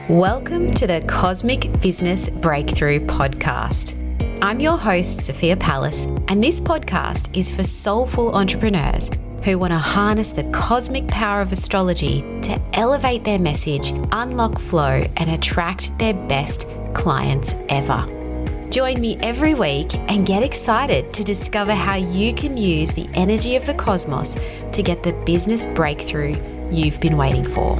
Welcome to the Cosmic Business Breakthrough Podcast. I'm your host, Sophia Pallas, and this podcast is for soulful entrepreneurs who want to harness the cosmic power of astrology to elevate their message, unlock flow, and attract their best clients ever. Join me every week and get excited to discover how you can use the energy of the cosmos to get the business breakthrough you've been waiting for.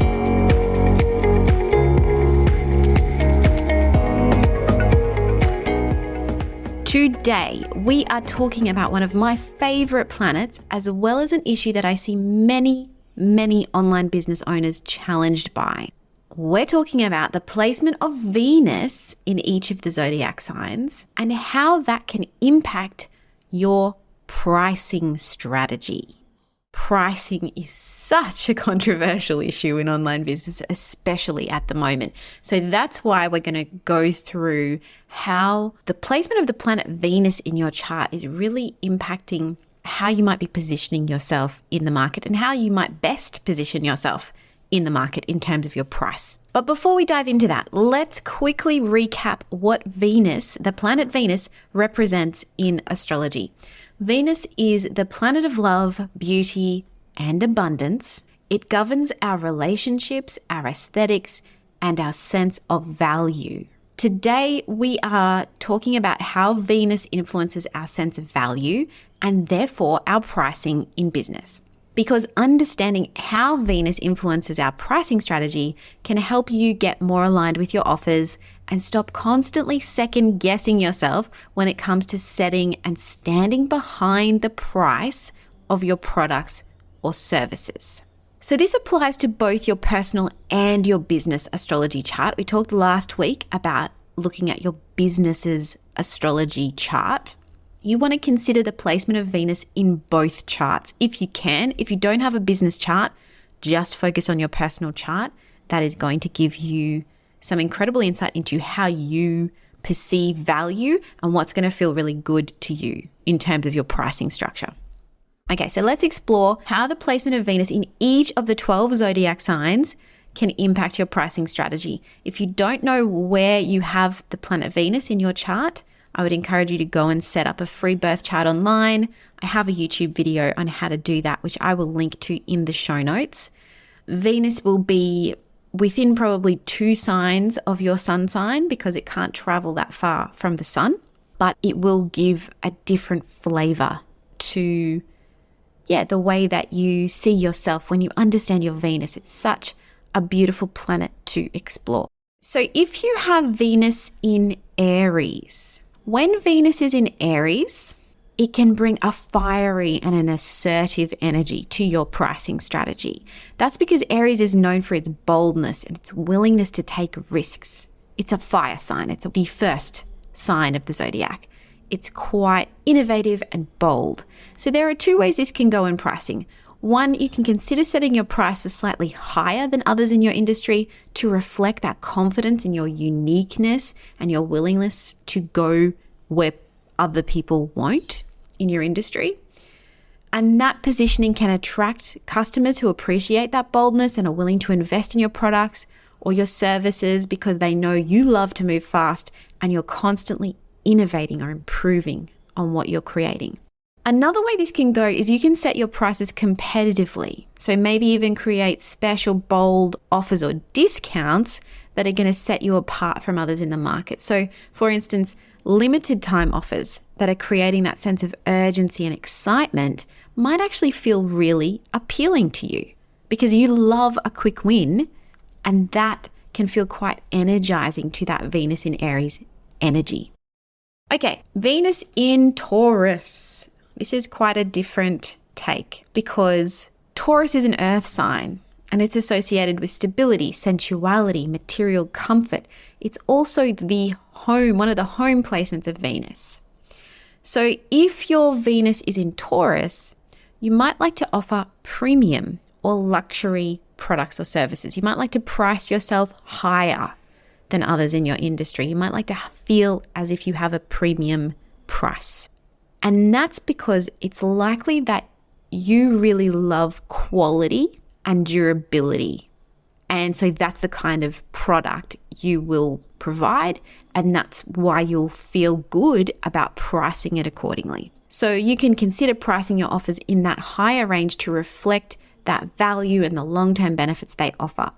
Today, we are talking about one of my favorite planets, as well as an issue that I see many online business owners challenged by. We're talking about the placement of Venus in each of the zodiac signs and how that can impact your pricing strategy. Pricing is such a controversial issue in online business, especially at the moment. So that's why we're going to go through how the placement of the planet Venus in your chart is really impacting how you might be positioning yourself in the market and how you might best position yourself in the market in terms of your price. But before we dive into that, let's quickly recap what Venus, the planet Venus, represents in astrology. Venus is the planet of love, beauty, and abundance. It governs our relationships, our aesthetics, and our sense of value. Today, we are talking about how Venus influences our sense of value and therefore our pricing in business. Because understanding how Venus influences our pricing strategy can help you get more aligned with your offers and stop constantly second guessing yourself when it comes to setting and standing behind the price of your products or services. So this applies to both your personal and your business astrology chart. We talked last week about looking at your business's astrology chart. You want to consider the placement of Venus in both charts if you can. If you don't have a business chart, just focus on your personal chart. That is going to give you some incredible insight into how you perceive value and what's going to feel really good to you in terms of your pricing structure. Okay, so let's explore how the placement of Venus in each of the 12 zodiac signs can impact your pricing strategy. If you don't know where you have the planet Venus in your chart, I would encourage you to go and set up a free birth chart online. I have a YouTube video on how to do that, which I will link to in the show notes. Venus will be within probably 2 signs of your sun sign because it can't travel that far from the sun, but it will give a different flavor to, the way that you see yourself when you understand your Venus. It's such a beautiful planet to explore. So if you have Venus in Aries, when Venus is in Aries, it can bring a fiery and an assertive energy to your pricing strategy. That's because Aries is known for its boldness and its willingness to take risks. It's a fire sign. It's the first sign of the zodiac. It's quite innovative and bold. So there are 2 ways this can go in pricing. One, you can consider setting your prices slightly higher than others in your industry to reflect that confidence in your uniqueness and your willingness to go where other people won't in your industry. And that positioning can attract customers who appreciate that boldness and are willing to invest in your products or your services because they know you love to move fast and you're constantly innovating or improving on what you're creating. Another way this can go is you can set your prices competitively. So maybe even create special bold offers or discounts that are going to set you apart from others in the market. So for instance, limited time offers that are creating that sense of urgency and excitement might actually feel really appealing to you because you love a quick win, and that can feel quite energizing to that Venus in Aries energy. Okay, Venus in Taurus. This is quite a different take because Taurus is an earth sign and it's associated with stability, sensuality, material comfort. It's also the home, one of the home placements of Venus. So if your Venus is in Taurus, you might like to offer premium or luxury products or services. You might like to price yourself higher than others in your industry. You might like to feel as if you have a premium price. And that's because it's likely that you really love quality and durability And so that's the kind of product you will provide, and that's why you'll feel good about pricing it accordingly. So you can consider pricing your offers in that higher range to reflect that value and the long-term benefits they offer.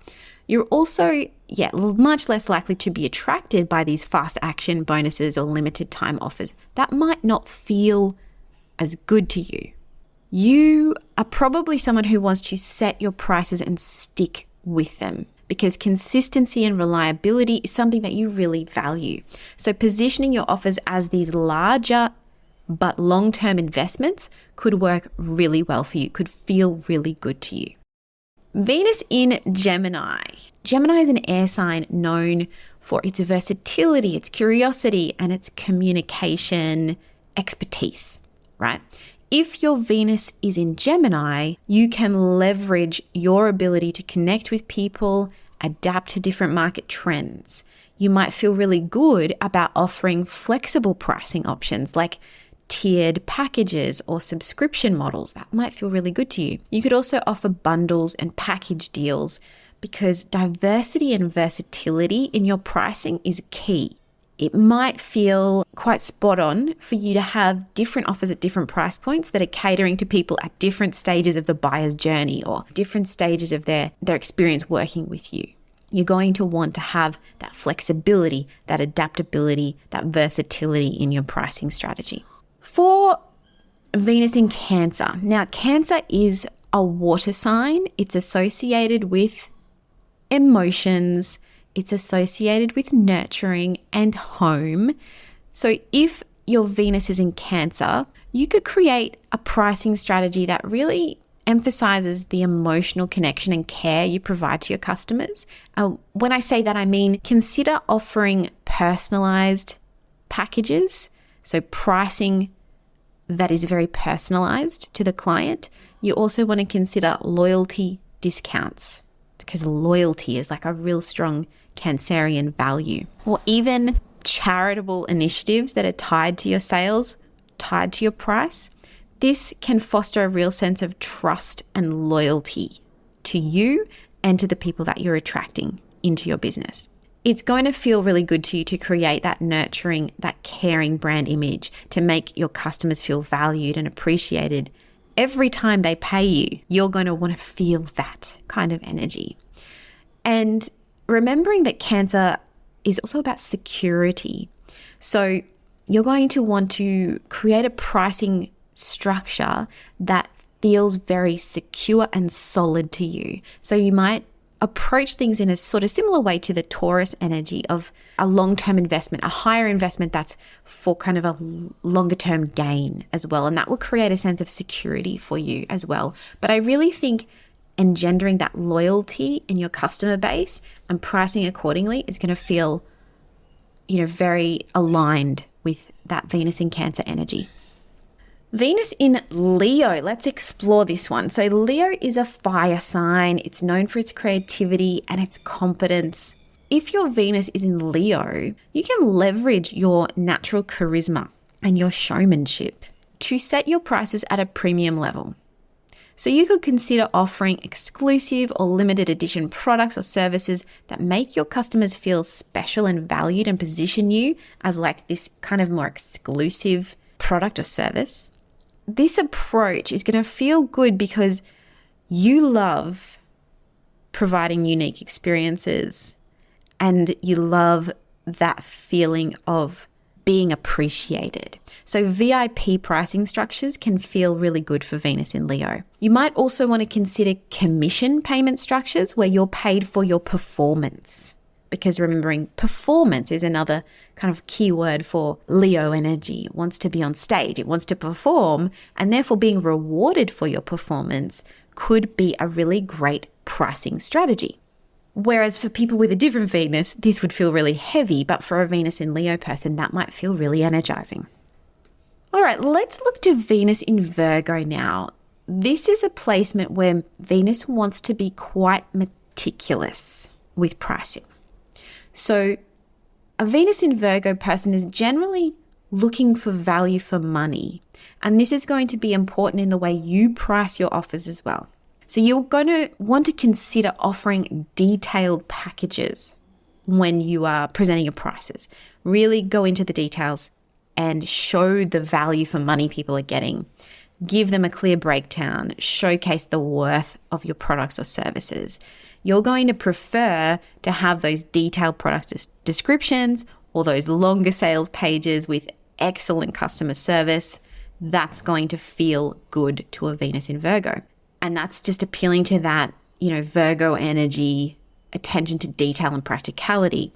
You're also, much less likely to be attracted by these fast action bonuses or limited time offers that might not feel as good to you. You are probably someone who wants to set your prices and stick with them because consistency and reliability is something that you really value. So positioning your offers as these larger but long-term investments could work really well for you, could feel really good to you. Venus in Gemini. Gemini is an air sign known for its versatility, its curiosity, and its communication expertise, right? If your Venus is in Gemini, you can leverage your ability to connect with people, adapt to different market trends. You might feel really good about offering flexible pricing options like tiered packages or subscription models. That might feel really good to you. You could also offer bundles and package deals because diversity and versatility in your pricing is key. It might feel quite spot on for you to have different offers at different price points that are catering to people at different stages of the buyer's journey or different stages of their experience working with you. You're going to want to have that flexibility, that adaptability, that versatility in your pricing strategy. For Venus in Cancer. Now, Cancer is a water sign. It's associated with emotions. It's associated with nurturing and home. So if your Venus is in Cancer, you could create a pricing strategy that really emphasizes the emotional connection and care you provide to your customers. When I say that, I mean consider offering personalized packages. So pricing that is very personalized to the client. You also want to consider loyalty discounts because loyalty is like a real strong Cancerian value. Or even charitable initiatives that are tied to your sales, tied to your price. This can foster a real sense of trust and loyalty to you and to the people that you're attracting into your business. It's going to feel really good to you to create that nurturing, that caring brand image to make your customers feel valued and appreciated. Every time they pay you, you're going to want to feel that kind of energy. And remembering that Cancer is also about security. So you're going to want to create a pricing structure that feels very secure and solid to you. So you might approach things in a sort of similar way to the Taurus energy of a long-term investment, a higher investment that's for kind of a longer-term gain as well. And that will create a sense of security for you as well. But I really think engendering that loyalty in your customer base and pricing accordingly is going to feel, very aligned with that Venus in Cancer energy. Venus in Leo. Let's explore this one. So Leo is a fire sign. It's known for its creativity and its confidence. If your Venus is in Leo, you can leverage your natural charisma and your showmanship to set your prices at a premium level. So you could consider offering exclusive or limited edition products or services that make your customers feel special and valued and position you as like this kind of more exclusive product or service. This approach is going to feel good because you love providing unique experiences and you love that feeling of being appreciated. So VIP pricing structures can feel really good for Venus in Leo. You might also want to consider commission payment structures where you're paid for your performance. Because remembering performance is another kind of keyword for Leo energy. It wants to be on stage, it wants to perform, and therefore being rewarded for your performance could be a really great pricing strategy. Whereas for people with a different Venus, this would feel really heavy, but for a Venus in Leo person, that might feel really energizing. All right, let's look to Venus in Virgo now. This is a placement where Venus wants to be quite meticulous with pricing. So a Venus in Virgo person is generally looking for value for money. And this is going to be important in the way you price your offers as well. So you're going to want to consider offering detailed packages when you are presenting your prices. Really go into the details and show the value for money people are getting. Give them a clear breakdown, showcase the worth of your products or services. You're going to prefer to have those detailed product descriptions or those longer sales pages with excellent customer service. That's going to feel good to a Venus in Virgo. And that's just appealing to that, Virgo energy, attention to detail and practicality.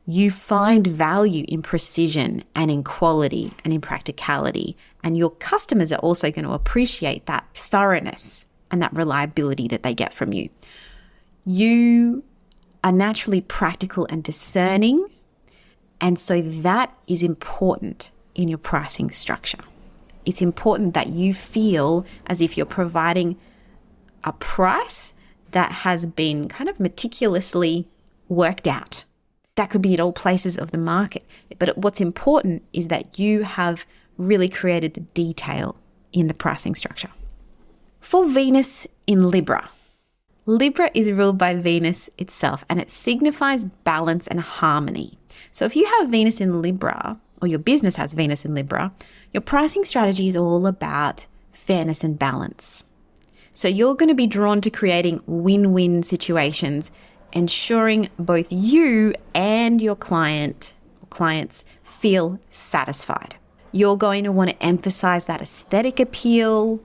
You find value in precision and in quality and in practicality. And your customers are also going to appreciate that thoroughness and that reliability that they get from you. You are naturally practical and discerning. And so that is important in your pricing structure. It's important that you feel as if you're providing a price that has been kind of meticulously worked out. That could be at all places of the market. But what's important is that you have really created the detail in the pricing structure. For Venus in Libra, Libra is ruled by Venus itself, and it signifies balance and harmony. So if you have Venus in Libra, or your business has Venus in Libra, your pricing strategy is all about fairness and balance. So you're going to be drawn to creating win-win situations, ensuring both you and your clients feel satisfied. You're going to want to emphasize that aesthetic appeal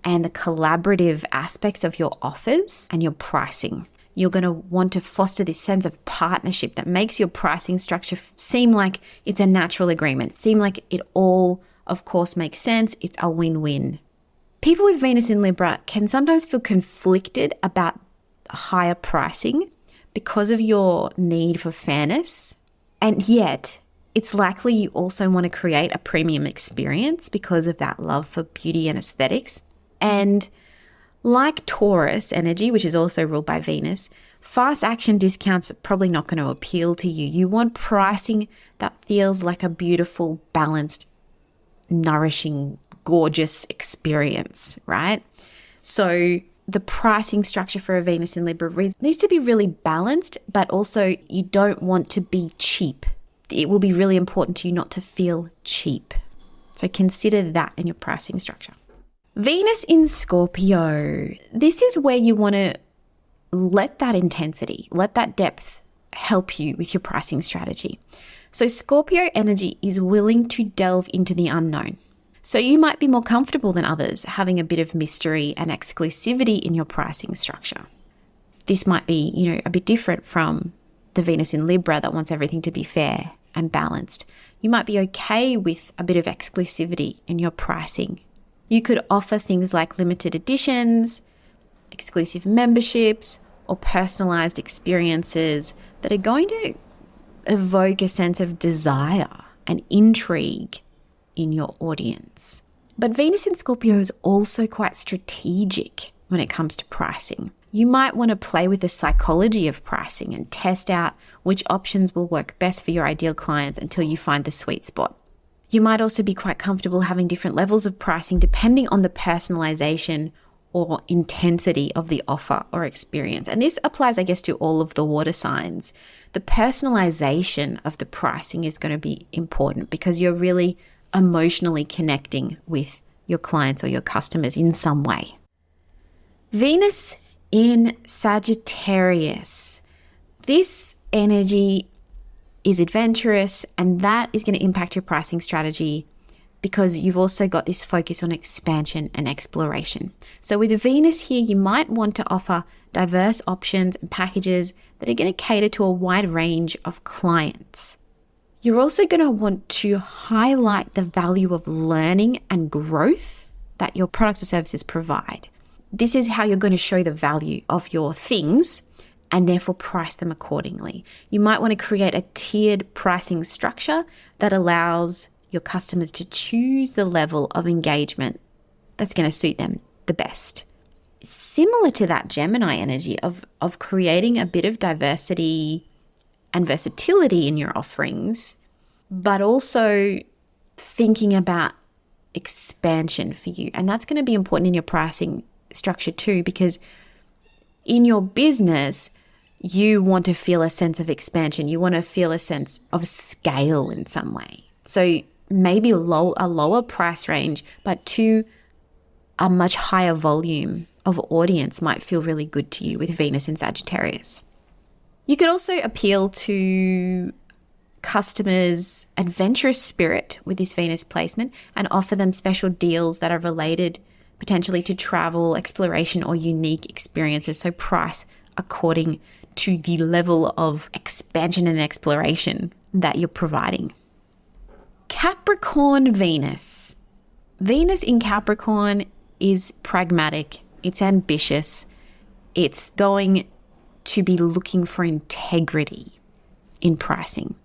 and the collaborative aspects of your offers and your pricing. You're going to want to foster this sense of partnership that makes your pricing structure seem like it's a natural agreement, seem like it all, of course, makes sense. It's a win-win. People with Venus in Libra can sometimes feel conflicted about higher pricing because of your need for fairness. And yet, it's likely you also want to create a premium experience because of that love for beauty and aesthetics. And like Taurus energy, which is also ruled by Venus, fast action discounts are probably not going to appeal to you. You want pricing that feels like a beautiful, balanced, nourishing, gorgeous experience, right? So the pricing structure for a Venus in Libra needs to be really balanced, but also you don't want to be cheap. It will be really important to you not to feel cheap. So consider that in your pricing structure. Venus in Scorpio. This is where you want to let that intensity, let that depth help you with your pricing strategy. So Scorpio energy is willing to delve into the unknown. So you might be more comfortable than others having a bit of mystery and exclusivity in your pricing structure. This might be, a bit different from the Venus in Libra that wants everything to be fair and balanced. You might be okay with a bit of exclusivity in your pricing. You could offer things like limited editions, exclusive memberships, or personalized experiences that are going to evoke a sense of desire and intrigue in your audience. But Venus in Scorpio is also quite strategic when it comes to pricing. You might want to play with the psychology of pricing and test out which options will work best for your ideal clients until you find the sweet spot. You might also be quite comfortable having different levels of pricing depending on the personalization or intensity of the offer or experience. And this applies, I guess, to all of the water signs. The personalization of the pricing is going to be important because you're really emotionally connecting with your clients or your customers in some way. Venus in Sagittarius. This energy is adventurous, and that is going to impact your pricing strategy because you've also got this focus on expansion and exploration. So with Venus here, you might want to offer diverse options and packages that are going to cater to a wide range of clients. You're also going to want to highlight the value of learning and growth that your products or services provide. This is how you're going to show the value of your things and therefore price them accordingly. You might want to create a tiered pricing structure that allows your customers to choose the level of engagement that's going to suit them the best. Similar to that Gemini energy of creating a bit of diversity and versatility in your offerings, but also thinking about expansion for you. And that's going to be important in your pricing structure too, because in your business, you want to feel a sense of expansion. You want to feel a sense of scale in some way. So maybe a lower price range, but to a much higher volume of audience might feel really good to you with Venus in Sagittarius. You could also appeal to customers' adventurous spirit with this Venus placement and offer them special deals that are related potentially to travel, exploration, or unique experiences. So price according to the level of expansion and exploration that you're providing. Capricorn Venus. Venus in Capricorn is pragmatic. It's ambitious. It's going to be looking for integrity in pricing.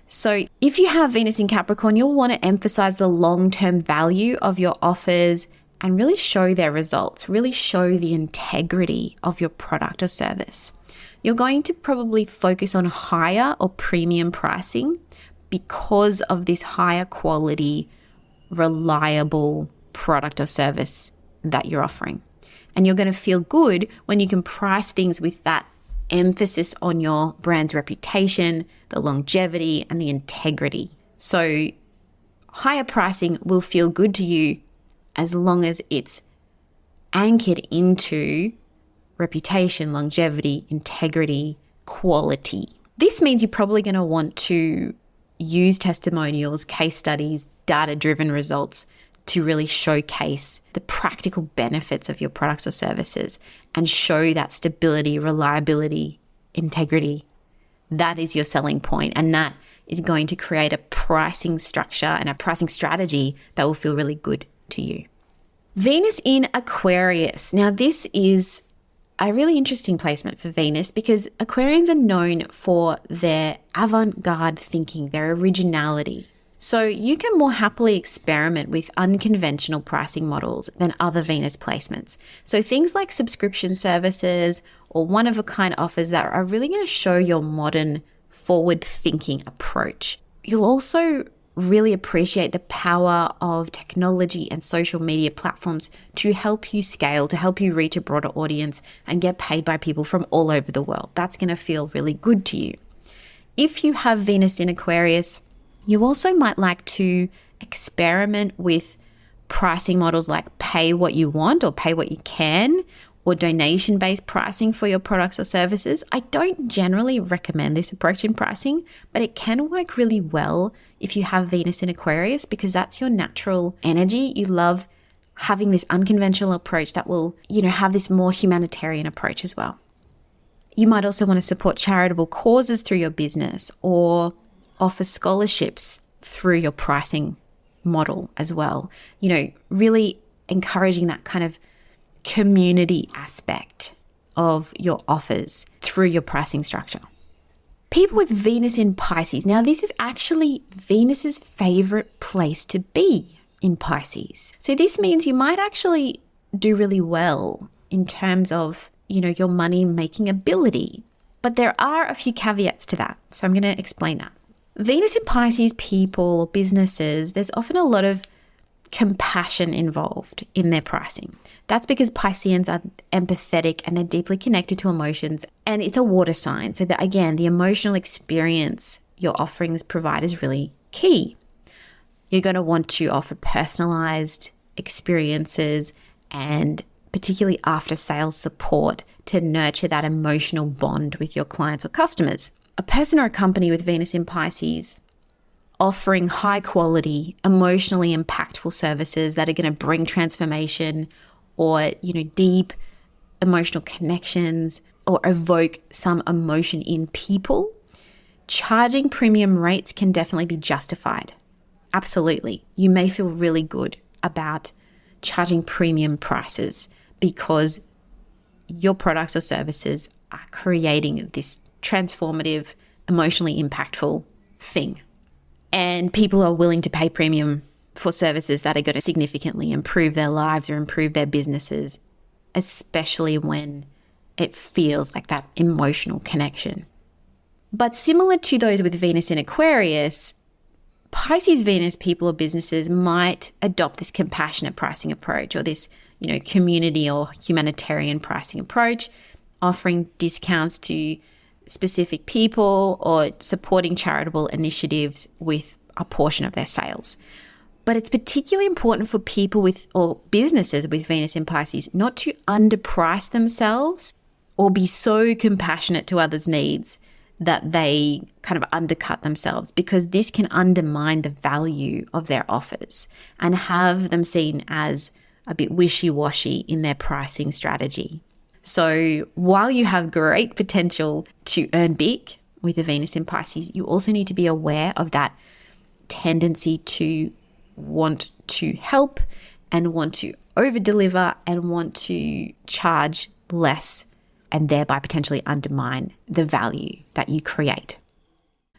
So if you have Venus in Capricorn, you'll want to emphasize the long-term value of your offers and really show their results, really show the integrity of your product or service. You're going to probably focus on higher or premium pricing because of this higher quality, reliable product or service that you're offering. And you're going to feel good when you can price things with that emphasis on your brand's reputation, the longevity, and the integrity. So higher pricing will feel good to you as long as it's anchored into reputation, longevity, integrity, quality. This means you're probably going to want to use testimonials, case studies, data-driven results to really showcase the practical benefits of your products or services and show that stability, reliability, integrity. That is your selling point, and that is going to create a pricing structure and a pricing strategy that will feel really good to you. Venus in Aquarius. Now, this is a really interesting placement for Venus because Aquarians are known for their avant-garde thinking, their originality. So you can more happily experiment with unconventional pricing models than other Venus placements. So things like subscription services or one-of-a-kind offers that are really going to show your modern, forward-thinking approach. You'll also really appreciate the power of technology and social media platforms to help you scale, to help you reach a broader audience and get paid by people from all over the world. That's going to feel really good to you. If you have Venus in Aquarius, you also might like to experiment with pricing models like pay what you want or pay what you can, or donation-based pricing for your products or services. I don't generally recommend this approach in pricing, but it can work really well if you have Venus in Aquarius because that's your natural energy. You love having this unconventional approach that will, have this more humanitarian approach as well. You might also want to support charitable causes through your business or offer scholarships through your pricing model as well. Really encouraging that kind of community aspect of your offers through your pricing structure. People with Venus in Pisces. Now, this is actually Venus's favorite place to be in Pisces. So this means you might actually do really well in terms of, your money making ability. But there are a few caveats to that. So I'm going to explain that. Venus in Pisces people or businesses, there's often a lot of compassion involved in their pricing. That's because Pisceans are empathetic and they're deeply connected to emotions, and it's a water sign. So that, again, the emotional experience your offerings provide is really key. You're going to want to offer personalized experiences and particularly after sales support to nurture that emotional bond with your clients or customers. A person or a company with Venus in Pisces offering high quality, emotionally impactful services that are going to bring transformation or, deep emotional connections or evoke some emotion in people, charging premium rates can definitely be justified. Absolutely. You may feel really good about charging premium prices because your products or services are creating this transformative, emotionally impactful thing. And people are willing to pay premium for services that are going to significantly improve their lives or improve their businesses, especially when it feels like that emotional connection. But similar to those with Venus in Aquarius, Pisces Venus people or businesses might adopt this compassionate pricing approach, or this, community or humanitarian pricing approach, offering discounts to specific people or supporting charitable initiatives with a portion of their sales. But it's particularly important for people or businesses with Venus in Pisces not to underprice themselves or be so compassionate to others' needs that they kind of undercut themselves, because this can undermine the value of their offers and have them seen as a bit wishy-washy in their pricing strategy. So while you have great potential to earn big with a Venus in Pisces, you also need to be aware of that tendency to want to help and want to over-deliver and want to charge less, and thereby potentially undermine the value that you create.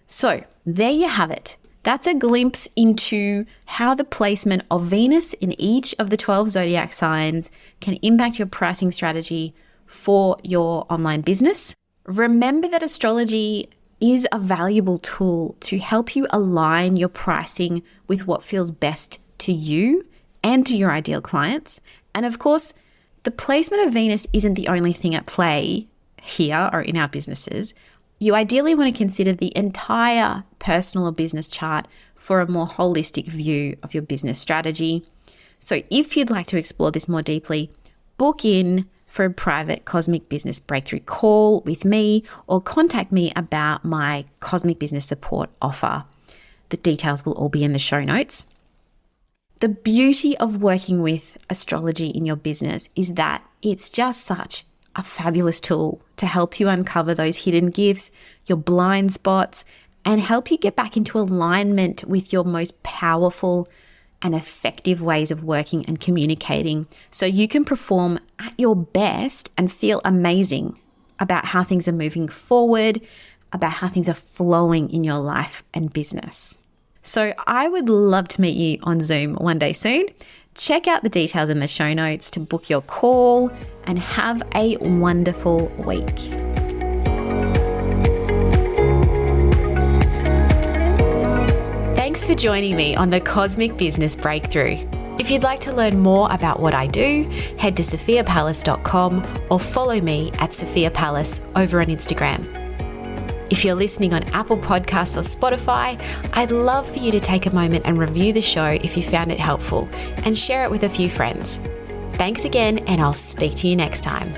So there you have it. That's a glimpse into how the placement of Venus in each of the 12 zodiac signs can impact your pricing strategy for your online business. Remember that astrology is a valuable tool to help you align your pricing with what feels best to you and to your ideal clients. And of course, the placement of Venus isn't the only thing at play here or in our businesses. You ideally want to consider the entire personal or business chart for a more holistic view of your business strategy. So if you'd like to explore this more deeply, book in for a private Cosmic Business Breakthrough call with me, or contact me about my Cosmic Business Support offer. The details will all be in the show notes. The beauty of working with astrology in your business is that it's just such a fabulous tool to help you uncover those hidden gifts, your blind spots, and help you get back into alignment with your most powerful and effective ways of working and communicating, so you can perform at your best and feel amazing about how things are moving forward, about how things are flowing in your life and business. So I would love to meet you on Zoom one day soon. Check out the details in the show notes to book your call, and have a wonderful week. Thanks for joining me on the Cosmic Business Breakthrough. If you'd like to learn more about what I do, head to sophiapalace.com or follow me at Sophia Palace over on Instagram. If you're listening on Apple Podcasts or Spotify, I'd love for you to take a moment and review the show if you found it helpful, and share it with a few friends. Thanks again, and I'll speak to you next time.